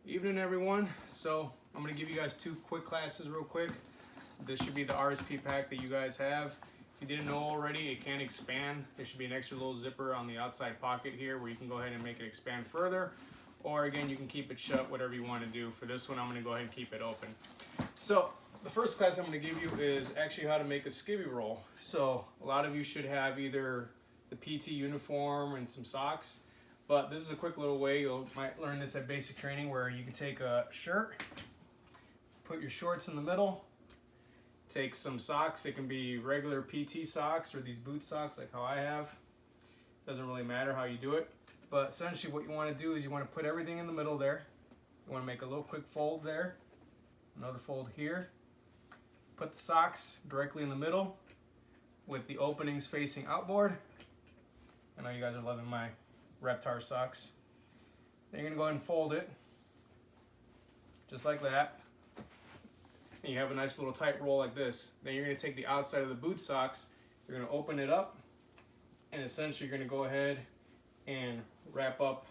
Evening everyone. So I'm going to give you guys two quick classes real quick. This should be the RSP pack that you guys have. If you didn't know already, it can expand. There should be an extra little zipper on the outside pocket here where you can go ahead and make it expand further. Or again, you can keep it shut, whatever you want to do. For this one, I'm going to go ahead and keep it open. So the first class I'm going to give you is actually how to make a skivvy roll. So a lot of you should have either the PT uniform and some socks. But this is a quick little way. You might learn this at basic training where you can take a shirt, put your shorts in the middle, take some socks. It can be regular PT socks or these boot socks like how I have. Doesn't really matter how you do it. But essentially what you want to do is you want to put everything in the middle there. You want to make a little quick fold there. Another fold here. Put the socks directly in the middle with the openings facing outboard. I know you guys are loving my Reptar socks. Then you're going to go ahead and fold it just like that. And you have a nice little tight roll like this. Then you're going to take the outside of the boot socks, you're going to open it up, and essentially you're going to go ahead and wrap up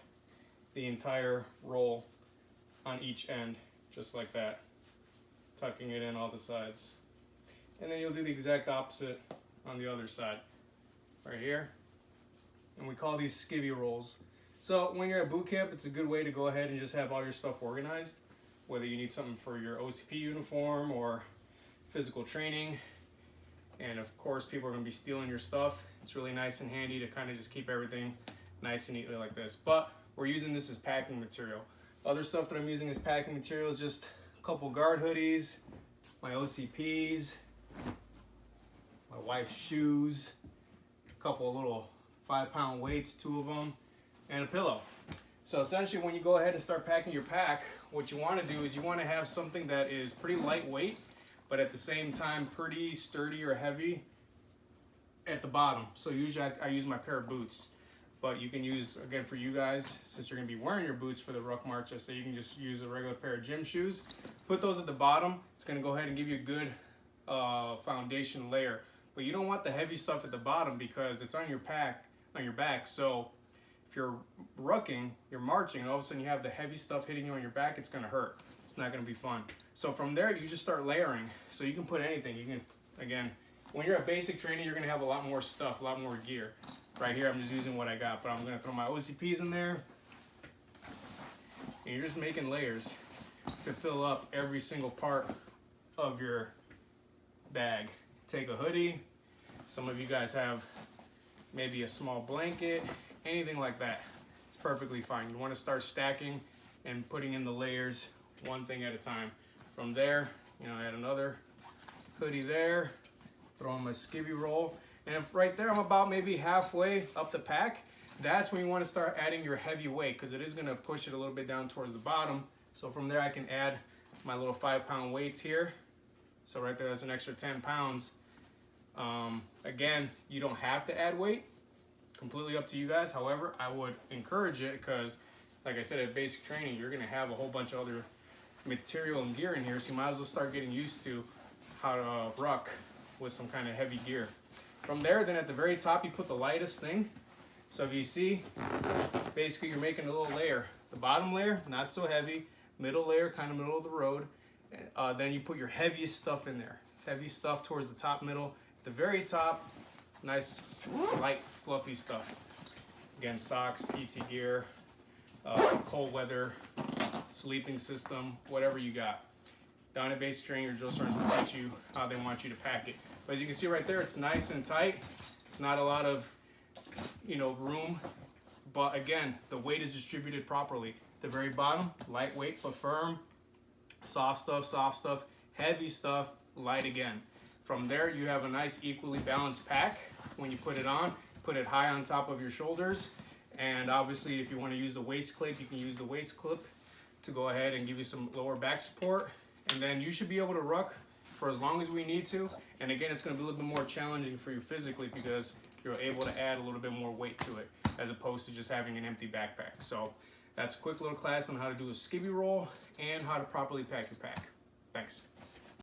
the entire roll on each end just like that, tucking it in all the sides. And then you'll do the exact opposite on the other side right here. And we call these skivvy rolls. So when you're at boot camp, it's a good way to go ahead and just have all your stuff organized, whether you need something for your OCP uniform or physical training. And of course, people are going to be stealing your stuff. It's really nice and handy to kind of just keep everything nice and neatly like this. But we're using this as packing material. Other stuff that I'm using as packing material is just a couple guard hoodies, my OCPs, my wife's shoes, a couple of little 5-pound weights, 2 of them, and a pillow. So essentially when you go ahead and start packing your pack, what you want to do is you want to have something that is pretty lightweight, but at the same time pretty sturdy or heavy at the bottom. So usually I use my pair of boots, but you can use, again for you guys, since you're going to be wearing your boots for the ruck march, I say you can just use a regular pair of gym shoes. Put those at the bottom. It's going to go ahead and give you a good foundation layer. But you don't want the heavy stuff at the bottom because it's on your pack, on your back. So if you're rucking, you're marching, and all of a sudden you have the heavy stuff hitting you on your back, it's going to hurt. It's not going to be fun. So from there, you just start layering. So you can put anything. You can, again, when you're at basic training, you're going to have a lot more stuff, a lot more gear. Right here, I'm just using what I got, but I'm going to throw my OCPs in there. And you're just making layers to fill up every single part of your bag. Take a hoodie. Some of you guys have maybe a small blanket, anything like that. It's perfectly fine. You want to start stacking and putting in the layers one thing at a time. From there, add another hoodie there, throw in my skivvy roll, and if right there I'm about maybe halfway up the pack, that's when you want to start adding your heavy weight because it is going to push it a little bit down towards the bottom. So from there I can add my little 5-pound weights here. So right there, that's an extra 10 pounds. Again, you don't have to add weight, completely up to you guys. However, I would encourage it because, like I said, at basic training, you're going to have a whole bunch of other material and gear in here, so you might as well start getting used to how to ruck with some kind of heavy gear. From there, then at the very top, you put the lightest thing. So if you see, basically you're making a little layer. The bottom layer, not so heavy. Middle layer, kind of middle of the road. Then you put your heaviest stuff in there. Heavy stuff towards the top middle. At the very top, nice light fluffy stuff. Again, socks, PT gear, cold weather, sleeping system, whatever you got. Down at basic training, your drill sergeants will teach you how they want you to pack it. But as you can see right there, it's nice and tight. It's not a lot of room, but again, the weight is distributed properly. At the very bottom, lightweight but firm. Soft stuff, heavy stuff, light again. From there, you have a nice equally balanced pack. When you put it on, put it high on top of your shoulders. And obviously, if you want to use the waist clip, you can use the waist clip to go ahead and give you some lower back support. And then you should be able to ruck for as long as we need to. And again, it's going to be a little bit more challenging for you physically because you're able to add a little bit more weight to it as opposed to just having an empty backpack. So that's a quick little class on how to do a skivvy roll and how to properly pack your pack. Thanks.